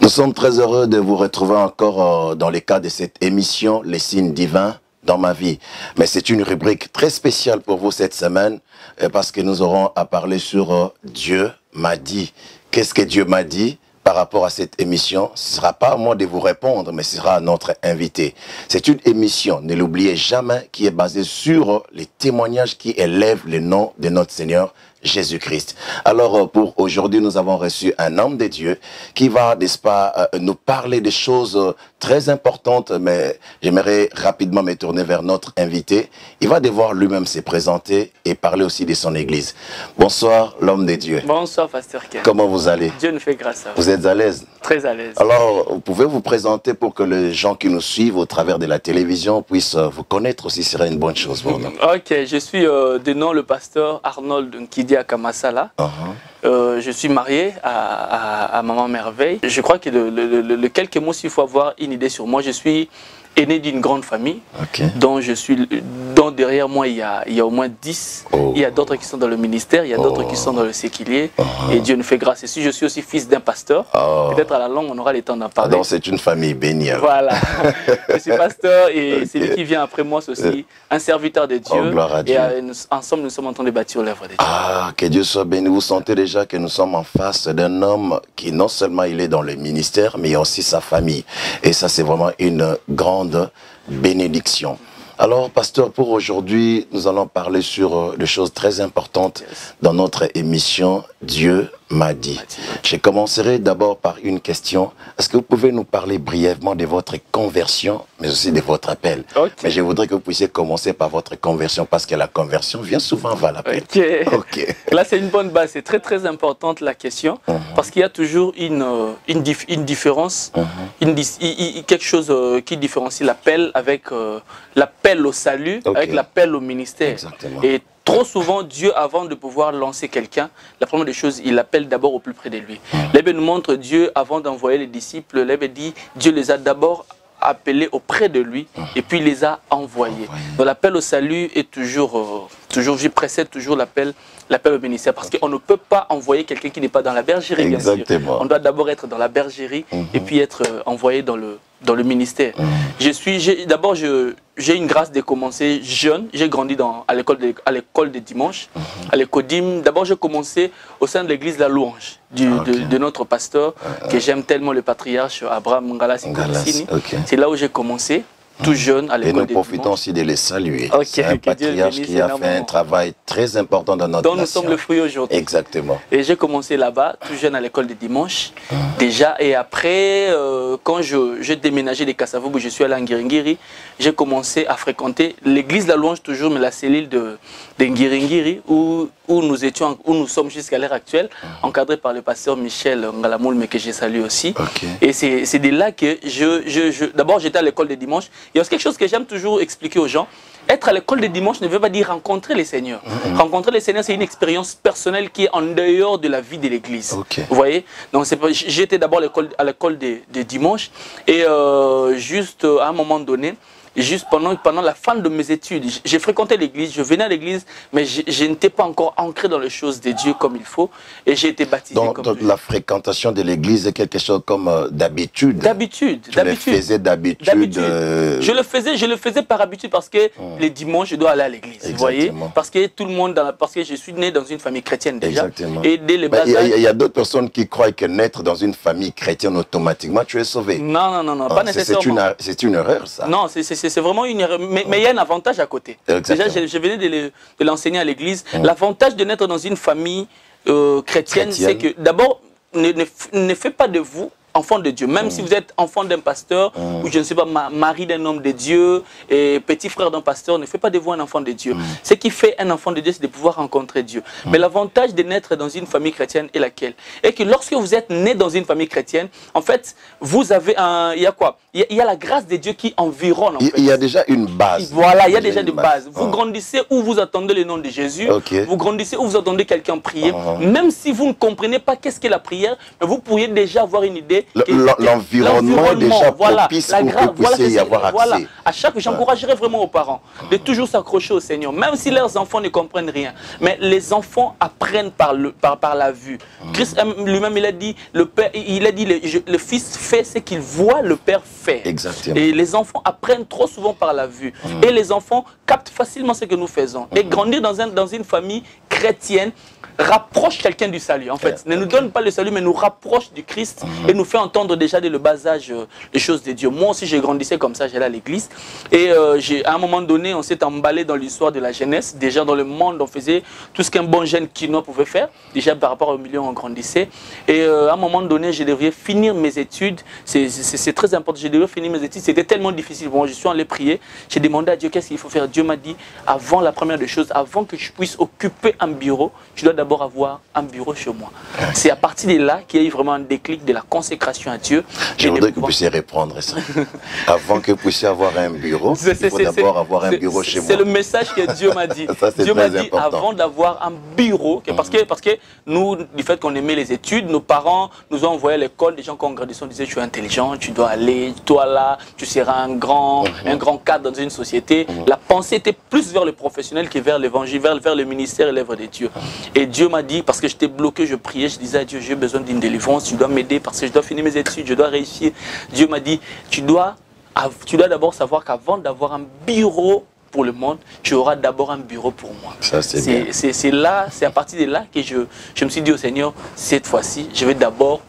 Nous sommes très heureux de vous retrouver encore dans le cadre de cette émission, Les signes divins dans ma vie. Mais c'est une rubrique très spéciale pour vous cette semaine parce que nous aurons à parler sur Dieu m'a dit. Qu'est-ce que Dieu m'a dit par rapport à cette émission? Ce ne sera pas à moi de vous répondre, mais ce sera à notre invité. C'est une émission, ne l'oubliez jamais, qui est basée sur les témoignages qui élèvent le nom de notre Seigneur Jésus-Christ. Alors, pour aujourd'hui, nous avons reçu un homme de Dieu qui va, n'est-ce pas, nous parler des choses très importantes, mais j'aimerais rapidement me tourner vers notre invité. Il va devoir lui-même se présenter et parler aussi de son église. Bonsoir, l'homme de Dieu. Bonsoir, pasteur Ken. Comment vous allez? Dieu nous fait grâce à vous. Vous êtes à l'aise? Très à l'aise. Alors, vous pouvez vous présenter pour que les gens qui nous suivent au travers de la télévision puissent vous connaître aussi, ce serait une bonne chose pour nous. Ok, je suis de nom le pasteur Arnold Nkidi Akamasala. Je suis marié à Maman Merveille. Je crois que le quelques mots, s'il faut avoir une idée sur moi, je suis aîné d'une grande famille, dont derrière moi il y a au moins 10. Il y a d'autres qui sont dans le ministère, il y a d'autres qui sont dans le séculier. Et Dieu nous fait grâce. Et si je suis aussi fils d'un pasteur, peut-être à la longue on aura le temps d'en parler. Donc c'est une famille bénie. Voilà. Je suis pasteur et celui qui vient après moi, c'est aussi un serviteur de Dieu. Gloire à Dieu. Et ensemble nous sommes en train de bâtir l'œuvre de Dieu. Ah, que Dieu soit béni. Vous sentez déjà que nous sommes en face d'un homme qui non seulement il est dans le ministère, mais il y a aussi sa famille. Et ça c'est vraiment une grande bénédiction. Alors, pasteur, pour aujourd'hui, nous allons parler sur des choses très importantes dans notre émission Dieu m'a dit. Je commencerai d'abord par une question. Est-ce que vous pouvez nous parler brièvement de votre conversion, mais aussi de votre appel? Mais je voudrais que vous puissiez commencer par votre conversion, parce que la conversion vient souvent avant l'appel. Là, c'est une bonne base. C'est très, très importante la question, parce qu'il y a toujours une différence, quelque chose qui différencie l'appel avec l'appel au salut, avec l'appel au ministère. Exactement. Et trop souvent, Dieu, avant de pouvoir lancer quelqu'un, la première des choses, il appelle d'abord au plus près de lui. La Bible nous montre Dieu, avant d'envoyer les disciples, la Bible dit, Dieu les a d'abord appelés auprès de lui et puis il les a envoyés. Donc l'appel au salut est toujours précède toujours l'appel au ministère, parce qu'on ne peut pas envoyer quelqu'un qui n'est pas dans la bergerie. Bien sûr. On doit d'abord être dans la bergerie et puis être envoyé dans le ministère. D'abord, j'ai une grâce de commencer jeune. J'ai grandi à l'école de dimanche, à l'écodim. D'abord, j'ai commencé au sein de l'église La Louange de notre pasteur, que j'aime tellement, le patriarche Abraham Ngalasi. C'est là où j'ai commencé. Tout jeune à l'école. Et nous profitons aussi de les saluer. C'est un patriarche qui a fait un travail très important dans notre nation. Dont nous sommes le fruit aujourd'hui. Exactement. Et j'ai commencé là-bas, tout jeune à l'école de dimanche. Déjà, et après, quand j'ai déménagé de Kassavoub, je suis allé à Ngiringiri, j'ai commencé à fréquenter l'église de La Louange, toujours, mais la cellule de Ngiringiri, où nous sommes jusqu'à l'heure actuelle, encadré par le pasteur Michel Ngalamoul, mais que j'ai salué aussi. Et c'est de là que d'abord j'étais à l'école de dimanche. Il y a quelque chose que j'aime toujours expliquer aux gens. Être à l'école de dimanche ne veut pas dire rencontrer les seigneurs. Rencontrer les seigneurs, c'est une expérience personnelle qui est en dehors de la vie de l'église. Vous voyez? Donc j'étais d'abord à l'école de dimanche et juste à un moment donné, juste pendant la fin de mes études, j'ai fréquenté l'église, je venais à l'église, mais je n'étais pas encore ancré dans les choses de Dieu comme il faut, et j'ai été baptisé donc la fréquentation de l'église est quelque chose comme d'habitude. D'habitude. Tu le faisais d'habitude. Je le faisais par habitude parce que les dimanches, je dois aller à l'église. Vous voyez? Parce que tout le monde, parce que je suis né dans une famille chrétienne déjà. Et dès les bas âges, il y a d'autres personnes qui croient que naître dans une famille chrétienne, automatiquement, tu es sauvé. Non, pas nécessairement. C'est une erreur, ça. Non, c'est vraiment une erreur. Mais il y a un avantage à côté. Déjà, je venais de l'enseigner à l'église. L'avantage de naître dans une famille chrétienne, c'est que d'abord, ne fait pas de vous enfant de Dieu. Même si vous êtes enfant d'un pasteur, ou je ne sais pas, mari d'un homme de Dieu, et petit frère d'un pasteur, ne fait pas de vous un enfant de Dieu. Ce qui fait un enfant de Dieu, c'est de pouvoir rencontrer Dieu. Mais l'avantage de naître dans une famille chrétienne est laquelle? Et que lorsque vous êtes né dans une famille chrétienne, en fait, vous avez il y a quoi? Il y a la grâce de Dieu qui environne. En fait. Il y a déjà une base. Voilà, il y a déjà une base. Vous grandissez où vous attendez le nom de Jésus. Vous grandissez où vous attendez quelqu'un prier. Même si vous ne comprenez pas qu'est-ce qu'est la prière, mais vous pourriez déjà avoir une idée l'environnement est déjà propice pour que vous puissiez y avoir accès. Voilà. À chaque, j'encouragerais vraiment aux parents de toujours s'accrocher au Seigneur, même si leurs enfants ne comprennent rien. Mais les enfants apprennent par la vue. Christ lui-même, il a dit, le Fils fait ce qu'il voit le Père faire. Exactement. Et les enfants apprennent trop souvent par la vue. Et les enfants captent facilement ce que nous faisons. Et grandir dans une famille chrétienne rapproche quelqu'un du salut, en fait. Ne nous donne pas le salut, mais nous rapproche du Christ et nous fait entendre déjà dès le bas âge les choses de Dieu. Moi aussi, j'ai grandissé comme ça, j'allais à l'église. Et à un moment donné, on s'est emballé dans l'histoire de la jeunesse. Déjà dans le monde, on faisait tout ce qu'un bon jeune quinois pouvait faire. Déjà par rapport au milieu, on grandissait. Et à un moment donné, je devais finir mes études. C'est très important, je devais finir mes études. C'était tellement difficile. Bon, je suis allé prier. J'ai demandé à Dieu qu'est-ce qu'il faut faire. Dieu m'a dit, avant la première des choses, avant que je puisse occuper un bureau, je dois d'abord avoir un bureau chez moi. C'est à partir de là qu'il y a eu vraiment un déclic de la consécration à Dieu. Je voudrais que vous puissiez répondre ça. Avant que vous puissiez avoir un bureau, il faut d'abord avoir un bureau chez moi. C'est le message que Dieu m'a dit. Dieu m'a dit avant d'avoir un bureau, parce que nous, du fait qu'on aimait les études, nos parents nous ont envoyé à l'école, des gens qui ont grandi, on disait tu es intelligent, tu dois aller, toi là, tu seras un grand cadre dans une société. La pensée était plus vers le professionnel que vers l'évangile, vers le ministère et l'œuvre de Dieu. Et Dieu m'a dit, parce que j'étais bloqué, je priais, je disais à Dieu, j'ai besoin d'une délivrance, tu dois m'aider parce que je dois finir mes études, je dois réussir. Dieu m'a dit, tu dois d'abord savoir qu'avant d'avoir un bureau pour le monde, tu auras d'abord un bureau pour moi. C'est à partir de là que je me suis dit au Seigneur, cette fois-ci, je vais d'abord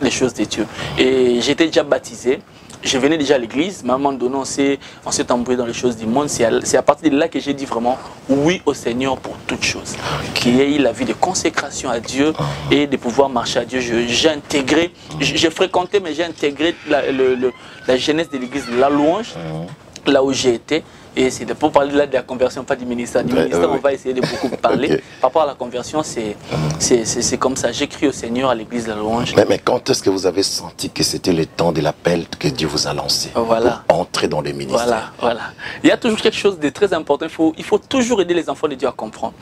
les choses de Dieu. Et j'étais déjà baptisé. Je venais déjà à l'église, mais à un moment donné, on s'est embrouillé dans les choses du monde. C'est à partir de là que j'ai dit vraiment oui au Seigneur pour toutes choses. Qu'il y ait la vie de consécration à Dieu et de pouvoir marcher à Dieu. J'ai intégré, j'ai fréquenté, mais j'ai intégré la jeunesse de l'église de la louange, là où j'ai été. Et c'est pour parler là de la conversion, pas du ministère. Du ministère, on va essayer de beaucoup parler. Par rapport à la conversion, c'est comme ça. J'écris au Seigneur à l'église de la louange. Mais quand est-ce que vous avez senti que c'était le temps de l'appel que Dieu vous a lancé pour entrer dans les ministères? Voilà. Il y a toujours quelque chose de très important. Il faut toujours aider les enfants de Dieu à comprendre.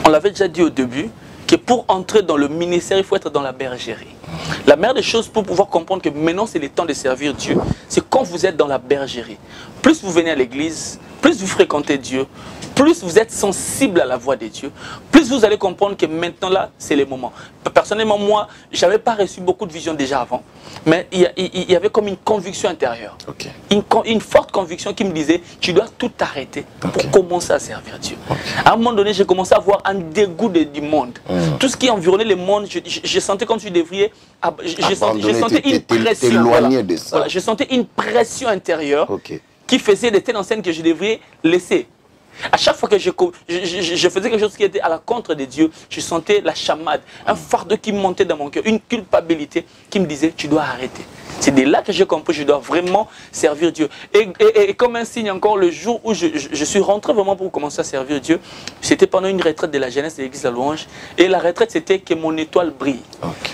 On l'avait déjà dit au début, que pour entrer dans le ministère, il faut être dans la bergerie. La meilleure des choses pour pouvoir comprendre que maintenant c'est le temps de servir Dieu, c'est quand vous êtes dans la bergerie. Plus vous venez à l'église, plus vous fréquentez Dieu, plus vous êtes sensible à la voix de Dieu, plus vous allez comprendre que maintenant là, c'est le moment. Personnellement, moi, je n'avais pas reçu beaucoup de visions déjà avant, mais il y avait comme une conviction intérieure. Une forte conviction qui me disait, tu dois tout arrêter pour commencer à servir Dieu. À un moment donné, j'ai commencé à avoir un dégoût du monde. Tout ce qui environnait le monde, je sentais comme si je devrais... Je sentais une pression. Voilà, je sentais une pression intérieure qui faisait de telles enseignes que je devrais laisser. À chaque fois que je faisais quelque chose qui était à la contre de Dieu, je sentais la chamade, un fardeau qui montait dans mon cœur, une culpabilité qui me disait, tu dois arrêter. C'est de là que j'ai compris, je dois vraiment servir Dieu. Et comme un signe encore, le jour où je suis rentré vraiment pour commencer à servir Dieu, c'était pendant une retraite de la jeunesse de l'église de la louange. Et la retraite, c'était que mon étoile brille.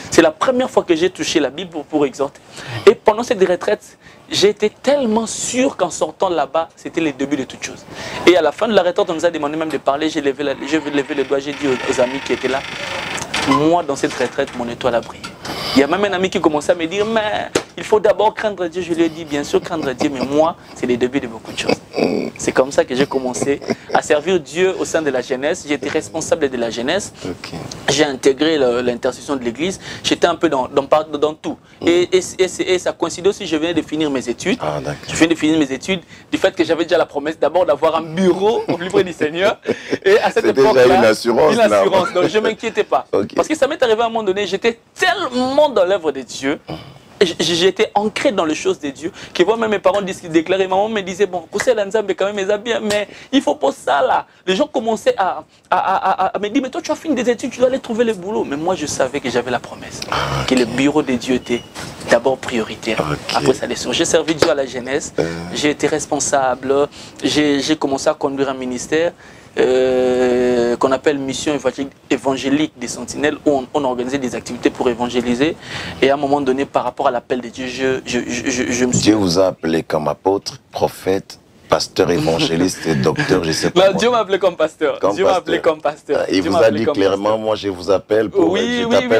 C'est la première fois que j'ai touché la Bible pour exhorter. Et pendant cette retraite, j'ai été tellement sûr qu'en sortant là-bas, c'était le début de toute chose. Et à la fin de la retraite, on nous a demandé même de parler. J'ai levé le doigt, j'ai dit aux amis qui étaient là, moi, dans cette retraite, mon étoile a brillé. Il y a même un ami qui commençait à me dire, mais il faut d'abord craindre Dieu. Je lui ai dit, bien sûr, craindre Dieu, mais moi, c'est le début de beaucoup de choses. C'est comme ça que j'ai commencé à servir Dieu au sein de la jeunesse. J'ai été responsable de la jeunesse. J'ai intégré l'intercession de l'église. J'étais un peu dans tout. Et ça coïncidait aussi, je venais de finir mes études. Je venais de finir mes études du fait que j'avais déjà la promesse d'abord d'avoir un bureau au plus près du Seigneur. Et à cette époque-là, une assurance. Donc je ne m'inquiétais pas. Parce que ça m'est arrivé à un moment donné, j'étais tellement dans l'œuvre de Dieu. J'étais ancré dans les choses de Dieu, que moi-même mes parents déclaraient, maman me disait, bon, quand même mes habits, mais il faut pas ça là. Les gens commençaient à me dire, mais toi tu as fini des études, tu dois aller trouver le boulot. Mais moi je savais que j'avais la promesse, que le bureau de Dieu était d'abord prioritaire. Après ça descend. J'ai servi Dieu à la jeunesse, j'ai été responsable, j'ai commencé à conduire un ministère. Qu'on appelle mission évangélique des sentinelles, où on organisait des activités pour évangéliser. Et à un moment donné, par rapport à l'appel de Dieu, je me suis... Dieu vous a appelé comme apôtre, prophète, Pasteur, évangéliste et docteur, je sais pas. Non, Dieu m'a appelé comme pasteur. Dieu m'a appelé comme pasteur. Il vous a dit clairement, moi je vous appelle pour,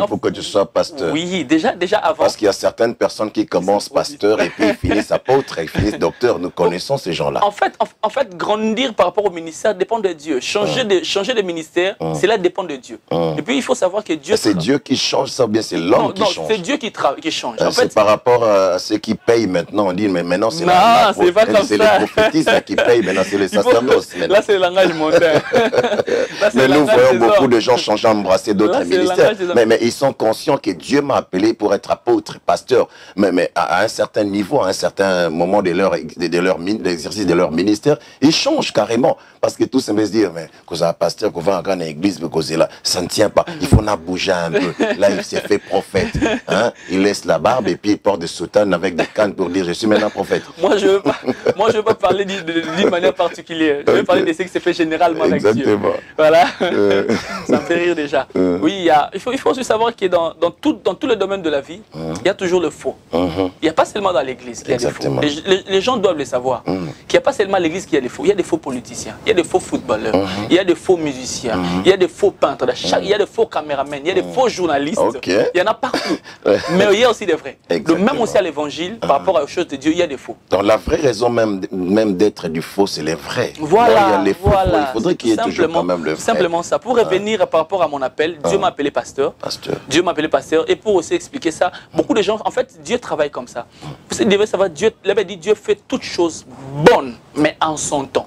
pour que tu sois pasteur. Oui, déjà avant. Parce qu'il y a certaines personnes qui commencent pasteur et puis ils finissent apôtre et ils finissent docteur. Nous connaissons ces gens-là. En fait, grandir par rapport au ministère dépend de Dieu. Changer de ministère, cela dépend de Dieu. Et puis il faut savoir que Dieu... C'est Dieu qui change ça ou bien c'est l'homme qui change? Non, c'est Dieu qui change. C'est par rapport à ceux qui payent maintenant. On dit, mais maintenant c'est c'est pas comme ça. C'est les prophétistes qui payent, maintenant c'est les sacerdoces. Là c'est le langage mondain. Mais nous voyons beaucoup de gens changer, embrasser d'autres ministères. Mais ils sont conscients que Dieu m'a appelé pour être apôtre, pasteur. Mais à un certain niveau, à un certain moment de l'exercice de leur ministère, ils changent carrément. Parce que tous se disent, mais que ça pasteur, qu'on va en grande église, que là, ça ne tient pas. Il faut en bouger un peu. Là, il s'est fait prophète. Hein? Il laisse la barbe et puis il porte des soutanes avec des cannes pour dire, je suis maintenant prophète. Moi, je ne veux pas parler d'une manière particulière. Je veux parler de ce qui se fait généralement avec Dieu. Voilà. Ça me fait rire déjà. Oui, il faut aussi savoir que dans tout le domaine de la vie, il y a toujours le faux. Il n'y a pas seulement dans l'église qu'il y a des faux. Les gens doivent le savoir. Qu'il n'y a pas seulement à l'église qu'il y a des faux. Il y a des faux politiciens. Il y a des faux footballeurs, il y a des faux musiciens, il y a des faux peintres, il y a des faux caméramens, il y a des faux journalistes, il y en a partout. Mais il y a aussi des vrais. Même aussi à l'évangile, par rapport aux choses de Dieu, il y a des faux. Donc la vraie raison même d'être du faux, c'est les vrais. Voilà, il faudrait qu'il y ait toujours quand même le vrai. Simplement ça. Pour revenir par rapport à mon appel, Dieu m'a appelé pasteur. Dieu m'a appelé pasteur. Et pour aussi expliquer ça, beaucoup de gens, en fait, Dieu travaille comme ça. Vous devez savoir, Dieu fait toutes choses bonnes, mais en son temps.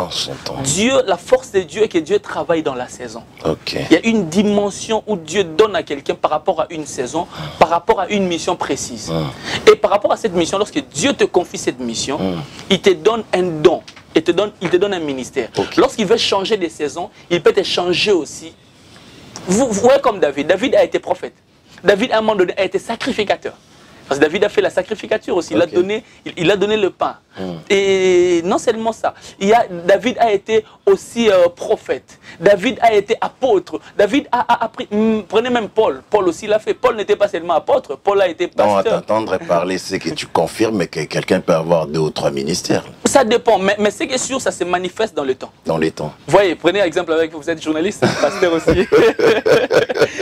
Dieu, la force de Dieu est que Dieu travaille dans la saison. Il y a une dimension où Dieu donne à quelqu'un par rapport à une saison, par rapport à une mission précise. Et par rapport à cette mission, lorsque Dieu te confie cette mission, il te donne un don. Il te donne un ministère. Lorsqu'il veut changer des saisons, il peut te changer aussi. Vous voyez comme David. David a été prophète. David, à un moment donné, a été sacrificateur. Parce que David a fait la sacrificature aussi. Il a donné le pain. Et non seulement ça. David a été aussi prophète. David a été apôtre. David a appris. Prenez même Paul. Paul aussi l'a fait. Paul n'était pas seulement apôtre. Paul a été pasteur. Non, à t'entendre parler, c'est que tu confirmes que quelqu'un peut avoir 2 ou 3 ministères. Ça dépend. Mais ce qui est sûr, ça se manifeste dans le temps. Dans les temps. Voyez, prenez exemple avec vous. Vous êtes journaliste, pasteur aussi.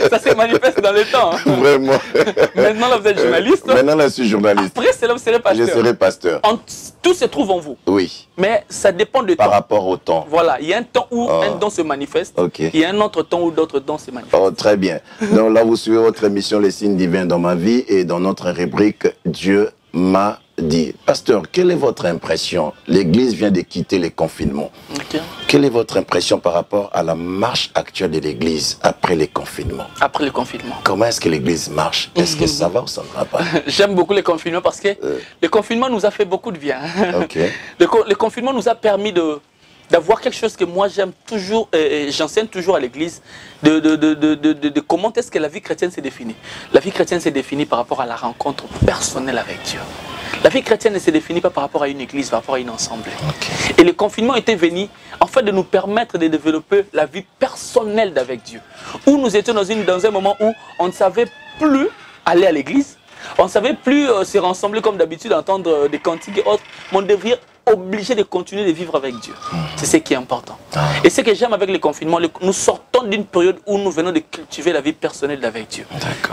Ça se manifeste dans le temps. Vraiment. Maintenant, là, vous êtes journaliste. Maintenant, là, je suis journaliste. Après, c'est là, vous serez pasteur. Je serai pasteur. Tout se trouve en vous. Oui. Mais ça dépend du temps. Par rapport au temps. Voilà. Il y a un temps où un don se manifeste. Il y a un autre temps où d'autres dons se manifestent. Oh, très bien. Donc là, vous suivez votre émission Les signes divins dans ma vie et dans notre rubrique Dieu m'a dit. Pasteur, quelle est votre impression? L'Église vient de quitter les confinements. Quelle est votre impression par rapport à la marche actuelle de l'Église après les confinements? Après les confinements. Comment est-ce que l'Église marche? Est-ce que ça va ou ça ne va pas? J'aime beaucoup les confinements parce que le confinement nous a fait beaucoup de bien. Le confinement nous a permis d'avoir quelque chose que moi j'aime toujours, et j'enseigne toujours à l'église, de comment est-ce que la vie chrétienne s'est définie. La vie chrétienne s'est définie par rapport à la rencontre personnelle avec Dieu. La vie chrétienne ne se définit pas par rapport à une église, par rapport à une assemblée. Et le confinement était venu en fait de nous permettre de développer la vie personnelle avec Dieu. Où nous étions dans un moment où on ne savait plus aller à l'église, on ne savait plus se rassembler comme d'habitude, entendre des cantiques et autres, mais on devrait obligé de continuer de vivre avec Dieu. C'est ce qui est important. Et ce que j'aime avec le confinement, nous sortons d'une période où nous venons de cultiver la vie personnelle avec Dieu.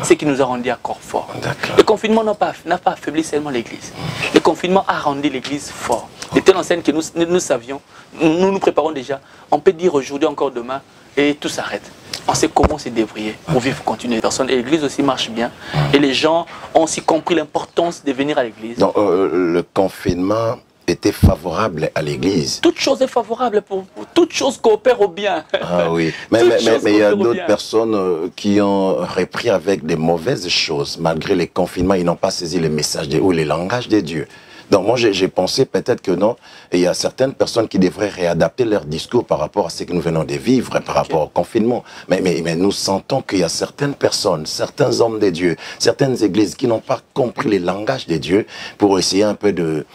Ce qui nous a rendu encore forts. Le confinement n'a pas affaibli seulement l'Église. Le confinement a rendu l'Église fort. De telle enseigne que nous savions, nous préparons déjà. On peut dire aujourd'hui, encore demain, et tout s'arrête. On sait comment se débrouiller pour vivre, continuer. Et l'Église aussi marche bien. Et les gens ont aussi compris l'importance de venir à l'Église. Donc le confinement était favorable à l'Église. Toute chose est favorable pour toute chose coopère au bien. Ah oui, mais il y a d'autres personnes qui ont repris avec des mauvaises choses. Malgré les confinements, ils n'ont pas saisi le message ou le langage de Dieu. Donc moi j'ai pensé peut-être que non, il y a certaines personnes qui devraient réadapter leur discours par rapport à ce que nous venons de vivre, par rapport au confinement. Mais nous sentons qu'il y a certaines personnes, certains hommes de Dieu, certaines églises qui n'ont pas compris le langage de Dieu pour essayer un peu de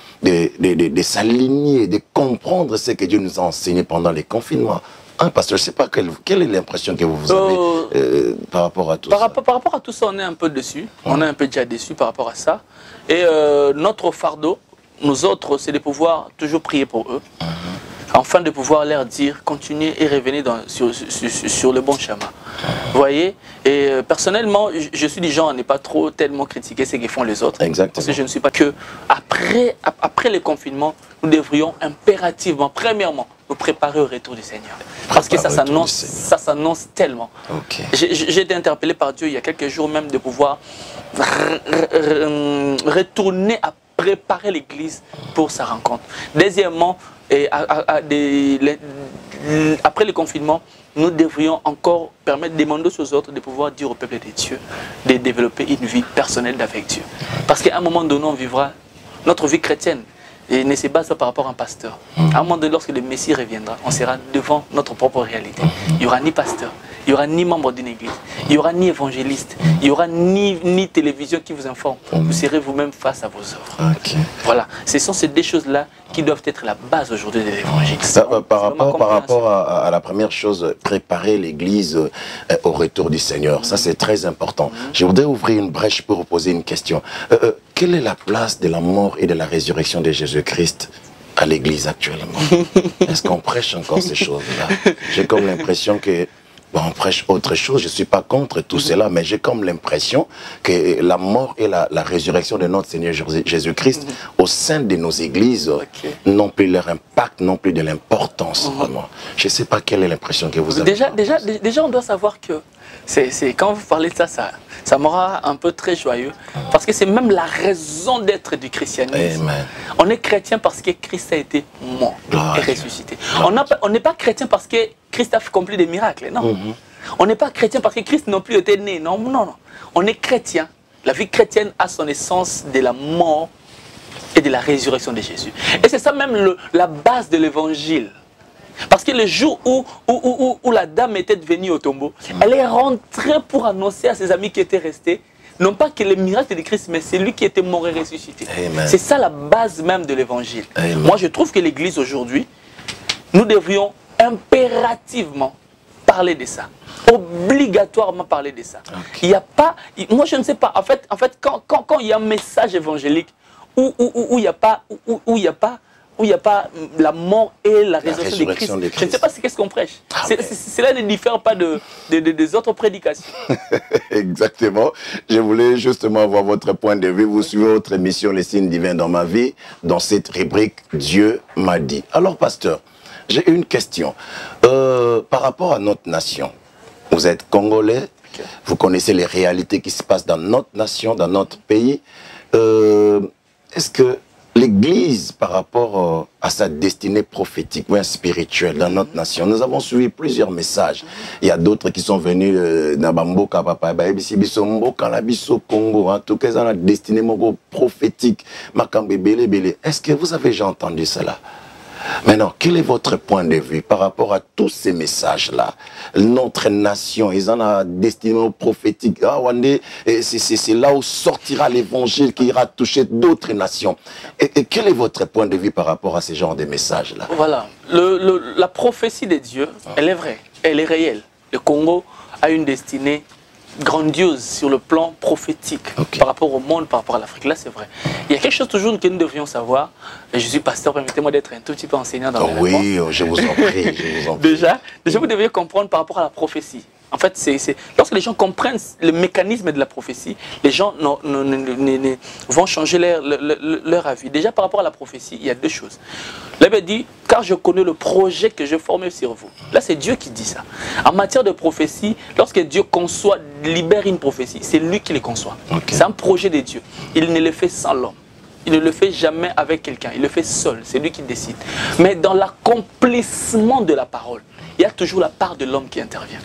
s'aligner, de comprendre ce que Dieu nous a enseigné pendant les confinements. Parce que je ne sais pas quelle est l'impression que vous avez par rapport à tout ça. Par rapport à tout ça, on est un peu dessus. On est un peu déjà déçus par rapport à ça. Et notre fardeau, nous autres, c'est de pouvoir toujours prier pour eux. afin de pouvoir leur dire, continuez et revenez sur le bon chemin. Vous voyez? Et personnellement, je suis du genre à ne pas trop tellement critiquer ce que font les autres. Exactement. Parce que je ne suis pas que, après le confinement, nous devrions impérativement, premièrement, nous préparer au retour du Seigneur. Parce que ça s'annonce tellement. Okay. J'ai été interpellé par Dieu il y a quelques jours même de pouvoir retourner à préparer l'Église pour sa rencontre. Deuxièmement, après le confinement, nous devrions encore demander aux autres de pouvoir dire au peuple de Dieu de développer une vie personnelle avec Dieu. Parce qu'à un moment donné, on vivra notre vie chrétienne et ne se base pas par rapport à un pasteur. À un moment donné, lorsque le Messie reviendra, on sera devant notre propre réalité. Il n'y aura ni pasteur, il n'y aura ni membre d'une église, il n'y aura ni évangéliste, il n'y aura ni télévision qui vous informe. Vous serez vous-même face à vos œuvres. Okay. Voilà, ce sont ces deux choses-là qui doivent être la base aujourd'hui de l'évangile. Par rapport à la première chose, préparer l'église au retour du Seigneur, ça c'est très important. Je voudrais ouvrir une brèche pour vous poser une question. Quelle est la place de la mort et de la résurrection de Jésus-Christ à l'église actuellement? Est-ce qu'on prêche encore ces choses-là? J'ai comme l'impression que on prêche autre chose. Je ne suis pas contre tout cela, mais j'ai comme l'impression que la mort et la résurrection de notre Seigneur Jésus-Christ au sein de nos églises n'ont plus leur impact, n'ont plus de l'importance vraiment. Je ne sais pas quelle est l'impression que vous avez. Déjà, on doit savoir que quand vous parlez de ça, ça me rend un peu très joyeux. Parce que c'est même la raison d'être du christianisme. Amen. On est chrétien parce que Christ a été mort et ressuscité. On n'est pas chrétien parce que Christ a accompli des miracles, non. On n'est pas chrétien parce que Christ non plus était né, non, non, non. On est chrétien. La vie chrétienne a son essence de la mort et de la résurrection de Jésus. Et c'est ça même la base de l'évangile. Parce que le jour où la dame était venue au tombeau, elle est rentrée pour annoncer à ses amis qui étaient restés, non pas que le miracle de Christ, mais c'est lui qui était mort et ressuscité. C'est ça la base même de l'évangile. Moi, je trouve que l'Église aujourd'hui, nous devrions impérativement parler de ça. Obligatoirement parler de ça. Il n'y a pas... Moi, je ne sais pas. En fait quand il y a un message évangélique où il n'y a pas la mort et la résurrection de Christ. Je ne sais pas qu'est-ce qu'on prêche. Cela ne diffère pas des autres prédications. Exactement. Je voulais justement avoir votre point de vue. Vous suivez votre émission Les signes divins dans ma vie, dans cette rubrique Dieu m'a dit. Alors, pasteur, j'ai une question. Par rapport à notre nation, vous êtes congolais, vous connaissez les réalités qui se passent dans notre nation, dans notre pays. Est-ce que l'Église, par rapport à sa destinée prophétique ou spirituelle dans notre nation, nous avons suivi plusieurs messages. Il y a d'autres qui sont venus Nabamboka, Papa, Congo, en tout cas, dans la destinée prophétique. Est-ce que vous avez déjà entendu cela? Maintenant, quel est votre point de vue par rapport à tous ces messages-là? Notre nation, ils ont la destinée prophétique. C'est là où sortira l'évangile qui ira toucher d'autres nations. Et quel est votre point de vue par rapport à ce genre de messages-là? Voilà. La prophétie de Dieu, elle est vraie, elle est réelle. Le Congo a une destinée grandiose sur le plan prophétique par rapport au monde, par rapport à l'Afrique. Là, c'est vrai. Il y a quelque chose toujours que nous devrions savoir. Et je suis pasteur, permettez-moi d'être un tout petit peu enseignant dans la réponse. Oui, je vous en prie. Déjà, vous devriez comprendre par rapport à la prophétie. En fait, lorsque les gens comprennent le mécanisme de la prophétie, les gens vont changer leur avis. Déjà, par rapport à la prophétie, il y a deux choses. La Bible dit, car je connais le projet que je formé sur vous. Là, c'est Dieu qui dit ça. En matière de prophétie, lorsque Dieu conçoit, libère une prophétie, c'est lui qui les conçoit. C'est un projet de Dieu. Il ne le fait sans l'homme. Il ne le fait jamais avec quelqu'un. Il le fait seul. C'est lui qui décide. Mais dans l'accomplissement de la parole, il y a toujours la part de l'homme qui intervient.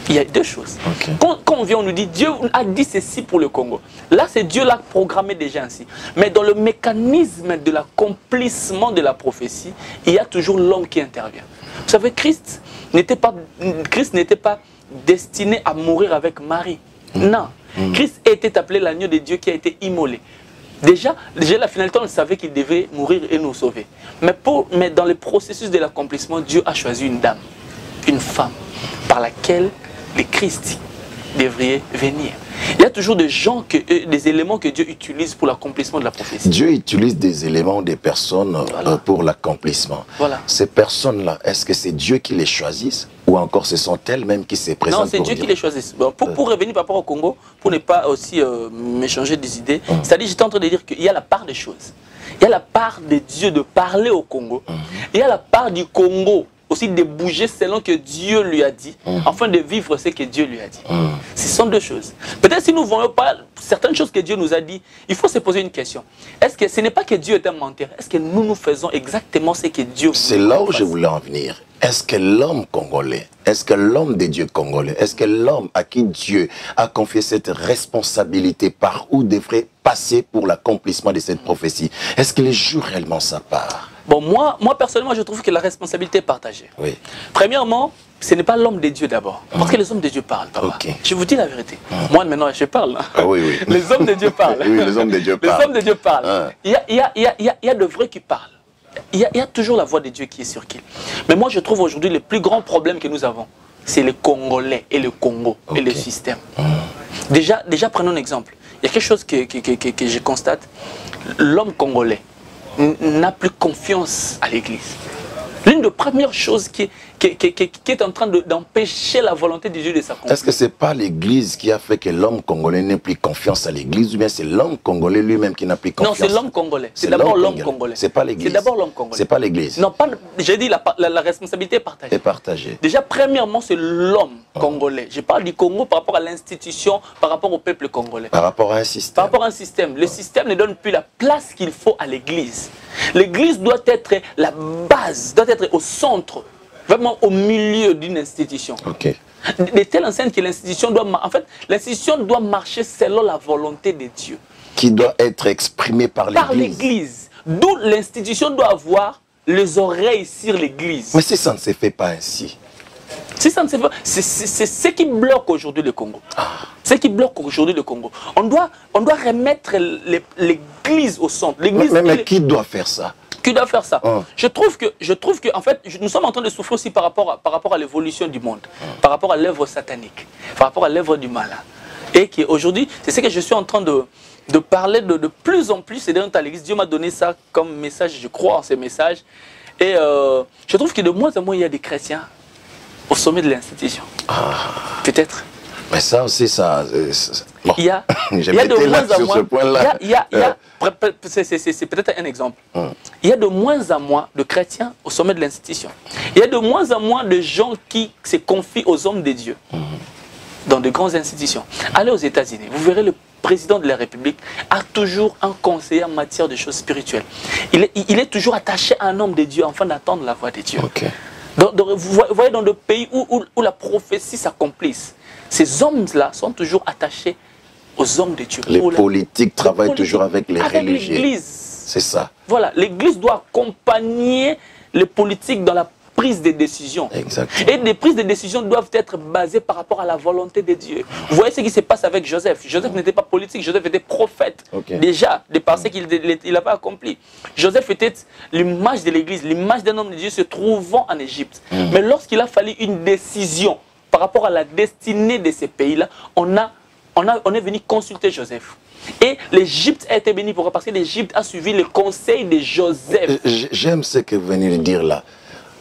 Il y a deux choses. Quand on vient, on nous dit, Dieu a dit ceci pour le Congo. Là, c'est Dieu l'a programmé déjà ainsi. Mais dans le mécanisme de l'accomplissement de la prophétie, il y a toujours l'homme qui intervient. Vous savez, Christ n'était pas destiné à mourir avec Marie. Non. Christ était appelé l'agneau de Dieu qui a été immolé. Déjà la finalité, on savait qu'il devait mourir et nous sauver. Mais dans le processus de l'accomplissement, Dieu a choisi une dame, une femme, par laquelle le Christ devriez venir. Il y a toujours des gens, des éléments que Dieu utilise pour l'accomplissement de la prophétie. Dieu utilise des éléments, des personnes pour l'accomplissement. Voilà. Ces personnes-là, est-ce que c'est Dieu qui les choisit ou encore ce sont elles-mêmes qui se présentent? Non, c'est Dieu qui les choisit. Bon, pour revenir par rapport au Congo, pour ne pas aussi m'échanger des idées, c'est-à-dire j'étais en train de dire qu'il y a la part des choses. Il y a la part de Dieu de parler au Congo. Il y a la part du Congo aussi de bouger selon que Dieu lui a dit, afin de vivre ce que Dieu lui a dit. Ce sont deux choses. Peut-être si nous ne voyons pas certaines choses que Dieu nous a dit, il faut se poser une question. Est-ce que ce n'est pas que Dieu est un menteur? Est-ce que nous faisons exactement ce que Dieu veut? C'est là où je voulais en venir. Est-ce que l'homme congolais, est-ce que l'homme des dieux congolais, est-ce que l'homme à qui Dieu a confié cette responsabilité par où devrait passer pour l'accomplissement de cette prophétie, est-ce qu'il joue réellement sa part? Bon, moi personnellement, je trouve que la responsabilité est partagée. Oui. Premièrement, ce n'est pas l'homme de Dieu d'abord. Parce que les hommes de Dieu parlent, papa. Okay. Je vous dis la vérité. Moi, maintenant, je parle. Ah, oui, oui. Les hommes de Dieu parlent. Oui, les hommes de Dieu parlent. Les hommes de Dieu parlent. Il y a de vrais qui parlent. Il y a toujours la voix de Dieu qui est sur qui. Mais moi, je trouve aujourd'hui le plus grand problème que nous avons, c'est les Congolais et le Congo et le système. Déjà, prenons un exemple. Il y a quelque chose que je constate. L'homme congolais n'a plus confiance à l'Église. L'une des premières choses qui est en train d'empêcher la volonté de Dieu de s'accomplir. Est-ce que ce n'est pas l'Église qui a fait que l'homme congolais n'ait plus confiance à l'Église, ou bien c'est l'homme congolais lui-même qui n'a plus confiance? Non, c'est l'homme congolais. C'est d'abord l'homme congolais. C'est pas l'Église. C'est d'abord l'homme congolais. C'est pas l'Église. Non, j'ai dit la responsabilité est partagée. Est partagée. Déjà, premièrement, c'est l'homme congolais. Je parle du Congo par rapport à l'institution, par rapport au peuple congolais. Par rapport à un système. Par rapport à un système. Le système ne donne plus la place qu'il faut à l'Église. L'Église doit être la base, doit être au centre, vraiment au milieu d'une institution. Ok. De telle enseigne que l'institution doit... En fait, l'institution doit marcher selon la volonté de Dieu. Qui doit être exprimée par l'Église. Par l'Église. D'où l'institution doit avoir les oreilles sur l'Église. Mais si ça ne se fait pas ainsi. Si ça ne se fait pas, c'est ce qui bloque aujourd'hui le Congo. Ce qui bloque aujourd'hui le Congo. On doit remettre l'Église au centre. Mais qui doit faire ça? Qui doit faire ça? Je trouve que en fait, nous sommes en train de souffrir aussi par rapport à l'évolution du monde, par rapport à l'œuvre satanique, par rapport à l'œuvre du malin. Et qu'aujourd'hui, c'est ce que je suis en train de parler de plus en plus. Et dans l'Église, Dieu m'a donné ça comme message, je crois en ces messages. Et je trouve que de moins en moins, il y a des chrétiens au sommet de l'institution. Peut-être. Mais ça aussi, ça... Bon. Il y a de moins en moins... C'est peut-être un exemple. Il y a de moins en moins de chrétiens au sommet de l'institution. Il y a de moins en moins de gens qui se confient aux hommes de Dieu dans de grandes institutions. Allez aux États-Unis, vous verrez le président de la République a toujours un conseiller en matière de choses spirituelles. Il est toujours attaché à un homme de Dieu afin d'attendre la voix de Dieu. Okay. Vous voyez dans des pays où la prophétie s'accomplisse, ces hommes-là sont toujours attachés aux hommes de Dieu. Les politiques travaillent toujours avec les religieux. L'Église. C'est ça. Voilà, l'Église doit accompagner les politiques dans la prise de décision. Exactement. Et les prises de décision doivent être basées par rapport à la volonté de Dieu. Vous voyez ce qui se passe avec Joseph. Joseph n'était pas politique, Joseph était prophète. Déjà, de par ce qu'il avait accompli. Joseph était l'image de l'Église, l'image d'un homme de Dieu se trouvant en Égypte. Mais lorsqu'il a fallu une décision par rapport à la destinée de ces pays-là, on est venu consulter Joseph. Et l'Égypte a été bénie. Pourquoi? Parce que l'Égypte a suivi le conseil de Joseph. J'aime ce que vous venez de dire là.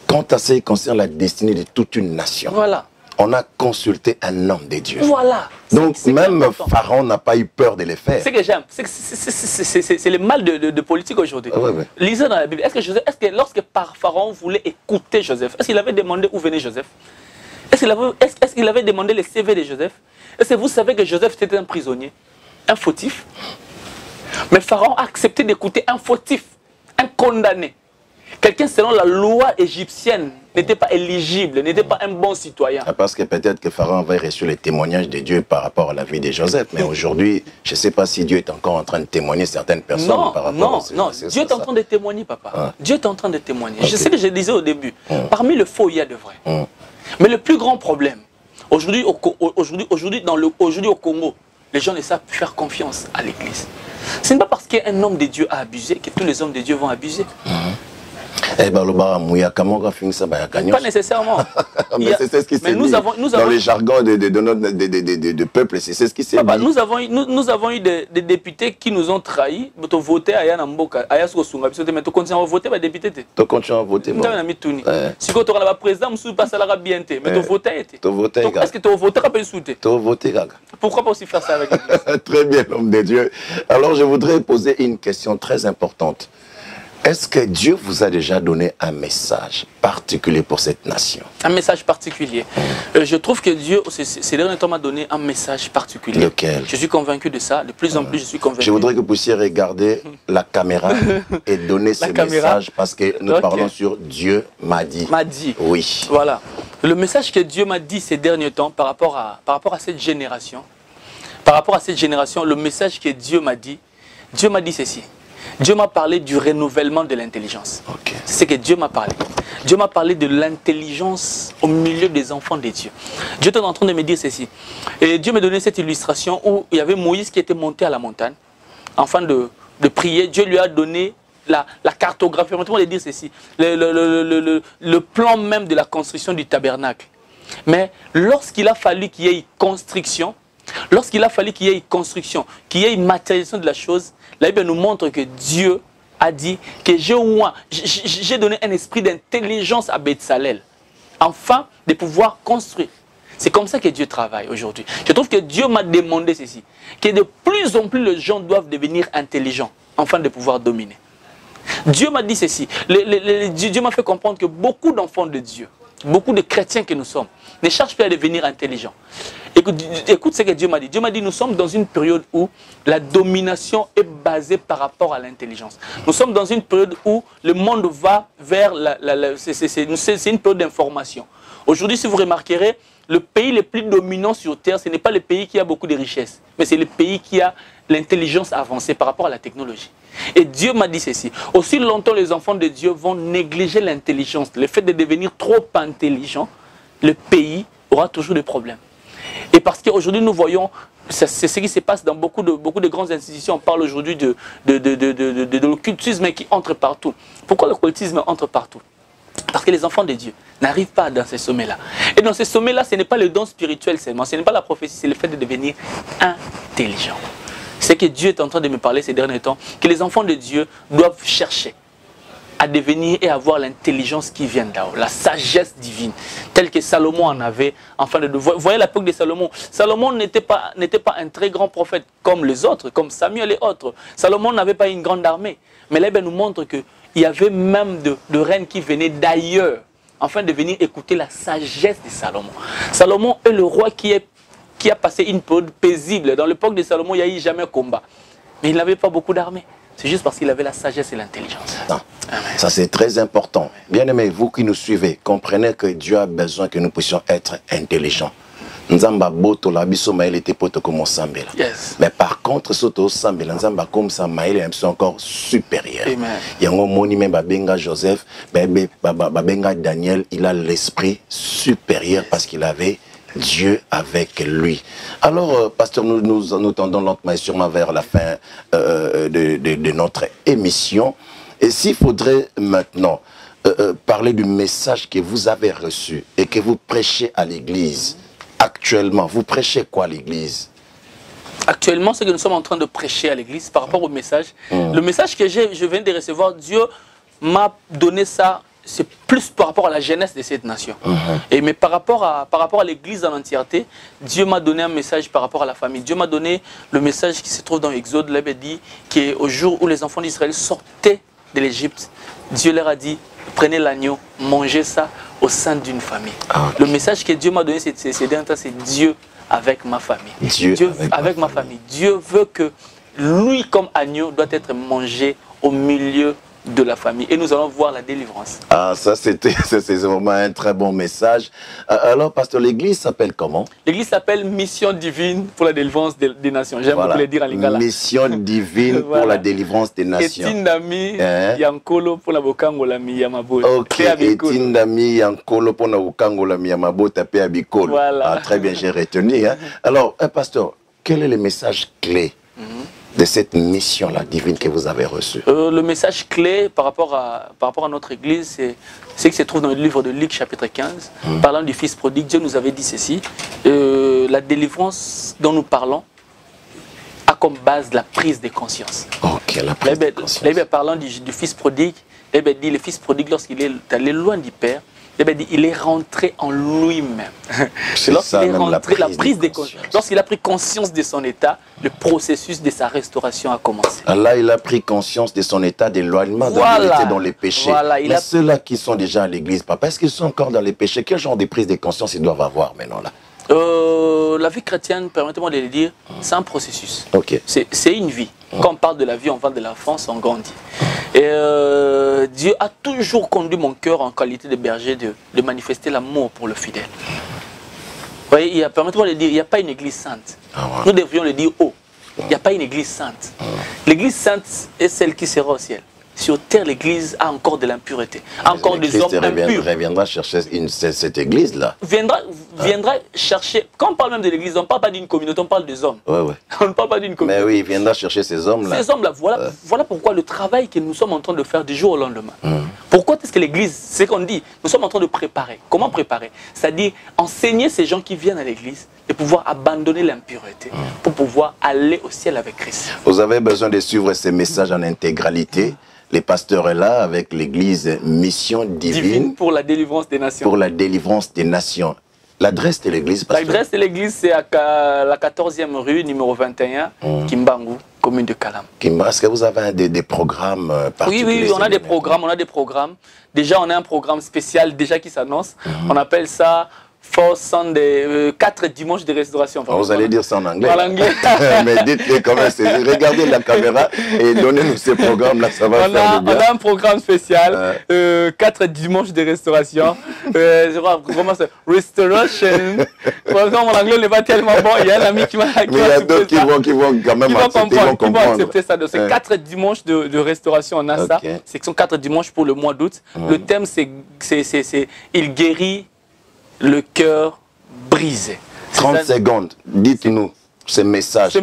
Quant à ce qui concerne la destinée de toute une nation, voilà. On a consulté un homme de Dieu. Voilà. Donc même Pharaon n'a pas eu peur de les faire. Ce que j'aime, c'est le mal de politique aujourd'hui. Lisez dans la Bible, est-ce que lorsque Pharaon voulait écouter Joseph, est-ce qu'il avait demandé où venait Joseph? Est-ce qu'il avait demandé le CV de Joseph? Est-ce que vous savez que Joseph était un prisonnier, un fautif? Mais Pharaon a accepté d'écouter un fautif, un condamné. Quelqu'un selon la loi égyptienne n'était pas éligible, n'était pas un bon citoyen. Parce que peut-être que Pharaon avait reçu les témoignages de Dieu par rapport à la vie de Joseph. Mais aujourd'hui, je ne sais pas si Dieu est encore en train de témoigner certaines personnes par rapport à non. Dieu est en train de témoigner, papa. Dieu est en train de témoigner. Je sais que je disais au début, parmi le faux, il y a de vrai. Mais le plus grand problème, aujourd'hui au Congo, les gens ne savent plus faire confiance à l'Église. Ce n'est pas parce qu'un homme de Dieu a abusé que tous les hommes de Dieu vont abuser. Eh ben, le bar mouya kamora fin ça ba Pas nécessairement. Mais c'est ce qui s'est dit. Dans les jargons de peuple, c'est ce qui s'est dit. Nous avons eu des députés qui nous ont trahis. Mais tu voté à Yana Mboka, à Yasko Sunga, mais tu continues à voter les députés. Tu continues à voter. Si tu as le président, tu passes à la bientôt. Mais tu votais. Est-ce que tu votais à Pessoute? Tu votais. Pourquoi pas aussi faire ça avec l'Église? Très bien, l'homme de Dieu. Alors, je voudrais poser une question très importante. Est-ce que Dieu vous a déjà donné un message particulier pour cette nation? Un message particulier. Je trouve que Dieu, ces derniers temps, m'a donné un message particulier. Lequel? Je suis convaincu de ça. De plus en plus, je suis convaincu. Je voudrais que vous puissiez regarder la caméra et donner ce message parce que nous parlons sur Dieu m'a dit. M'a dit. Oui. Voilà. Le message que Dieu m'a dit ces derniers temps par rapport à cette génération, le message que Dieu m'a dit ceci. Dieu m'a parlé du renouvellement de l'intelligence. C'est ce que Dieu m'a parlé. Dieu m'a parlé de l'intelligence au milieu des enfants de Dieu. Dieu était en train de me dire ceci. Et Dieu m'a donné cette illustration où il y avait Moïse qui était monté à la montagne. Afin de prier, Dieu lui a donné la cartographie. Permettez-moi de dire ceci. Le plan même de la construction du tabernacle. Mais lorsqu'il a fallu qu'il y ait construction, qu'il y ait matérialisation de la chose, la Bible nous montre que Dieu a dit que j'ai donné un esprit d'intelligence à Bethsalel, afin de pouvoir construire. C'est comme ça que Dieu travaille aujourd'hui. Je trouve que Dieu m'a demandé ceci, que de plus en plus les gens doivent devenir intelligents, afin de pouvoir dominer. Dieu m'a dit ceci, Dieu m'a fait comprendre que beaucoup d'enfants de Dieu, beaucoup de chrétiens que nous sommes, ne cherchent plus à devenir intelligents. Écoute ce que Dieu m'a dit. Dieu m'a dit, nous sommes dans une période où la domination est basée par rapport à l'intelligence. Nous sommes dans une période où le monde va vers c'est une période d'information. Aujourd'hui, si vous remarquerez, le pays le plus dominant sur Terre, ce n'est pas le pays qui a beaucoup de richesses, mais c'est le pays qui a l'intelligence avancée par rapport à la technologie. Et Dieu m'a dit ceci. Aussi longtemps les enfants de Dieu vont négliger l'intelligence, le fait de devenir trop intelligent, le pays aura toujours des problèmes. Et parce qu'aujourd'hui nous voyons, c'est ce qui se passe dans beaucoup de grandes institutions. On parle aujourd'hui de l'occultisme qui entre partout. Pourquoi l'occultisme entre partout? Parce que les enfants de Dieu n'arrivent pas dans ces sommets-là. Et dans ces sommets-là, ce n'est pas le don spirituel seulement, ce n'est pas la prophétie, c'est le fait de devenir intelligent. C'est que Dieu est en train de me parler ces derniers temps, que les enfants de Dieu doivent chercher à devenir et avoir l'intelligence qui vient d'en haut, la sagesse divine, telle que Salomon en avait. Enfin, vous voyez l'époque de Salomon. Salomon n'était pas un très grand prophète comme les autres, comme Samuel et autres. Salomon n'avait pas une grande armée. Mais là, il nous montre qu'il y avait même de reines qui venaient d'ailleurs, afin de venir écouter la sagesse de Salomon. Salomon est le roi qui a passé une période paisible. Dans l'époque de Salomon, il n'y a eu jamais combat. Mais il n'avait pas beaucoup d'armées. C'est juste parce qu'il avait la sagesse et l'intelligence. Ça, c'est très important. Bien aimés, vous qui nous suivez, comprenez que Dieu a besoin que nous puissions être intelligents. Nzamba boto la biso maël était poto comme sambela. Mais par contre, soto sambela nzamba comme ça maël est encore supérieur. Yango moni même babenga Joseph, babenga Daniel, il a l'esprit supérieur parce qu'il avait Dieu avec lui. Alors, pasteur, nous tendons lentement et sûrement vers la fin de notre émission. Et s'il faudrait maintenant parler du message que vous avez reçu et que vous prêchez à l'église, actuellement, vous prêchez quoi à l'église? Actuellement, ce que nous sommes en train de prêcher à l'église par rapport au message, le message que je viens de recevoir, Dieu m'a donné ça. C'est plus par rapport à la jeunesse de cette nation. Mais par rapport à l'église en entièreté, Dieu m'a donné un message par rapport à la famille. Dieu m'a donné le message qui se trouve dans Exode. Là, il dit qu'au jour où les enfants d'Israël sortaient de l'Égypte, Dieu leur a dit, prenez l'agneau, mangez ça au sein d'une famille. Le message que Dieu m'a donné, c'est Dieu avec ma famille. Dieu avec ma famille. Dieu veut que lui, comme agneau, doit être mangé au milieu de la famille. Et nous allons voir la délivrance. Ah, ça c'est vraiment un très bon message. Alors, pasteur, l'église s'appelle comment? L'église s'appelle Mission Divine pour la délivrance des nations. J'aime beaucoup le dire en lingala. Mission Divine pour la délivrance des nations. Etindami Yankolo pour la bokangola miyamabo. Ok, Etindami Yankolo pour la bokangola miyamabo tapé à Bikolo. Voilà. Ah, très bien, j'ai retenu. Alors, pasteur, quel est le message clé de cette mission-là divine que vous avez reçue? Le message clé par rapport à notre église, c'est ce qui se trouve dans le livre de Luc chapitre 15, parlant du fils prodigue. Dieu nous avait dit ceci, la délivrance dont nous parlons a comme base la prise de conscience. Ok, la prise de conscience. Parlant du fils prodigue, dit le fils prodigue, lorsqu'il est allé loin du Père, il est rentré en lui-même. Lorsqu'il est rentré, la prise de conscience. Lorsqu'il a pris conscience de son état, le processus de sa restauration a commencé. Là, il a pris conscience de son état d'éloignement, dans les péchés. Mais ceux-là qui sont déjà à l'église, papa, est-ce qu'ils sont encore dans les péchés? Quel genre de prise de conscience ils doivent avoir maintenant là? La vie chrétienne, permettez-moi de le dire, c'est un processus. Okay. C'est une vie. Quand on parle de la vie, on parle de l'enfance, on grandit. Et Dieu a toujours conduit mon cœur en qualité de berger de manifester l'amour pour le fidèle. Vous voyez, permettez-moi de le dire, il n'y a pas une église sainte. Nous devrions le dire haut. Il n'y a pas une église sainte. L'église sainte est celle qui sera au ciel. Sur terre, l'église a encore de l'impureté, encore des hommes impurs. Reviendra chercher cette église-là. Viendra chercher. Quand on parle même de l'église, on ne parle pas d'une communauté, on parle des hommes. Ouais. On ne parle pas d'une communauté. Mais oui, il viendra chercher ces hommes-là. Ces hommes-là, voilà pourquoi le travail que nous sommes en train de faire du jour au lendemain. Pourquoi est-ce que l'église, c'est ce qu'on dit, nous sommes en train de préparer. Comment préparer? C'est-à-dire enseigner ces gens qui viennent à l'église de pouvoir abandonner l'impureté pour pouvoir aller au ciel avec Christ. Vous avez besoin de suivre ces messages en intégralité. Les pasteurs est là avec l'église Mission Divine pour la délivrance des nations. Pour la délivrance des nations. L'adresse de l'église, pasteur? L'adresse de l'église, c'est à la 14e rue, numéro 21, Kimbangu, commune de Kalam. Est-ce que vous avez des programmes particuliers? Oui, on a des programmes, Déjà, on a un programme spécial déjà qui s'annonce. On appelle ça Force Sunday, 4 dimanches de restauration. Vous allez dire ça en anglais. En anglais. Mais dites-le comment c'est. Regardez la caméra et donnez-nous ces programmes-là, ça va faire du bien. On a un programme spécial, 4 dimanches de restauration. Vraiment, c'est Restoration. Mon anglais n'est pas tellement bon. Il y a un ami qui m'a accepté. Mais il y a d'autres qui vont quand même accepter ça. C'est 4 dimanches de restauration. On a ça. C'est 4 dimanches pour le mois d'août. Le thème, c'est il guérit le cœur brisé. 30 secondes, dites-nous ces messages.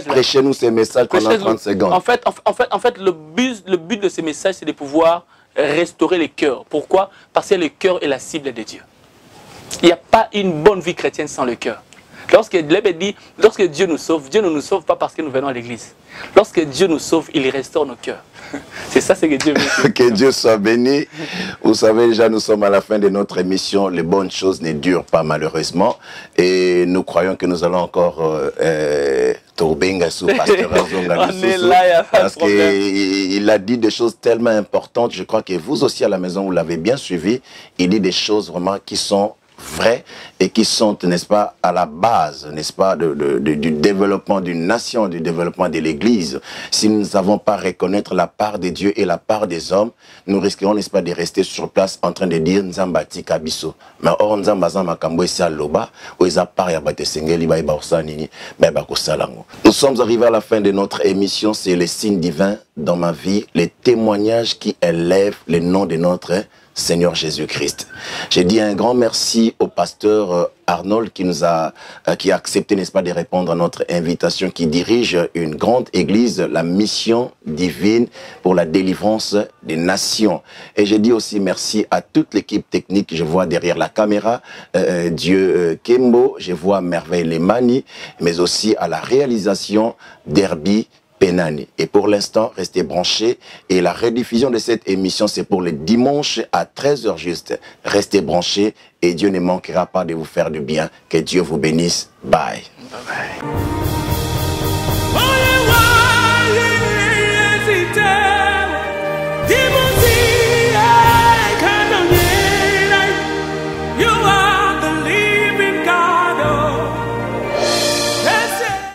Prêchez-nous ces messages pendant 30 secondes. En fait, le but de ces messages, c'est de pouvoir restaurer les cœurs. Pourquoi? Parce que le cœur est la cible de Dieu. Il n'y a pas une bonne vie chrétienne sans le cœur. Lorsque Dieu nous sauve, Dieu ne nous sauve pas parce que nous venons à l'église. Lorsque Dieu nous sauve, il restaure nos cœurs. C'est ça, c'est que Dieu veut. Que Dieu soit béni. Vous savez, déjà, nous sommes à la fin de notre émission. Les bonnes choses ne durent pas, malheureusement. Et nous croyons que nous allons encore tourbenga sous Pasteur Azonga. On est là, il n'y a pas de problème. Parce qu'il a dit des choses tellement importantes. Je crois que vous aussi, à la maison, vous l'avez bien suivi. Il dit des choses vraiment qui sont vraies et qui sont, n'est-ce pas, à la base, n'est-ce pas, du développement d'une nation, du développement de l'Église. Si nous ne savons pas reconnaître la part de Dieu et la part des hommes, nous risquerons, n'est-ce pas, de rester sur place en train de dire Nzambati Kabiso. Mais or, Nzambaza Makambo et Saloba, ou ils part ya bate sengeli ba ibaosanini, mais bakosalango. Nous sommes arrivés à la fin de notre émission, c'est les signes divins dans ma vie, les témoignages qui élèvent le nom de notre Seigneur Jésus-Christ. J'ai dit un grand merci au pasteur Arnold qui a accepté, n'est-ce pas, de répondre à notre invitation, qui dirige une grande église, la Mission Divine pour la délivrance des nations. Et j'ai dit aussi merci à toute l'équipe technique que je vois derrière la caméra, Dieu Kembo, je vois Merveille Lemani, mais aussi à la réalisation d'Herbie Penani. Et pour l'instant, restez branchés. Et la rediffusion de cette émission, c'est pour le dimanche à 13 h juste. Restez branchés et Dieu ne manquera pas de vous faire du bien. Que Dieu vous bénisse. Bye. Bye bye.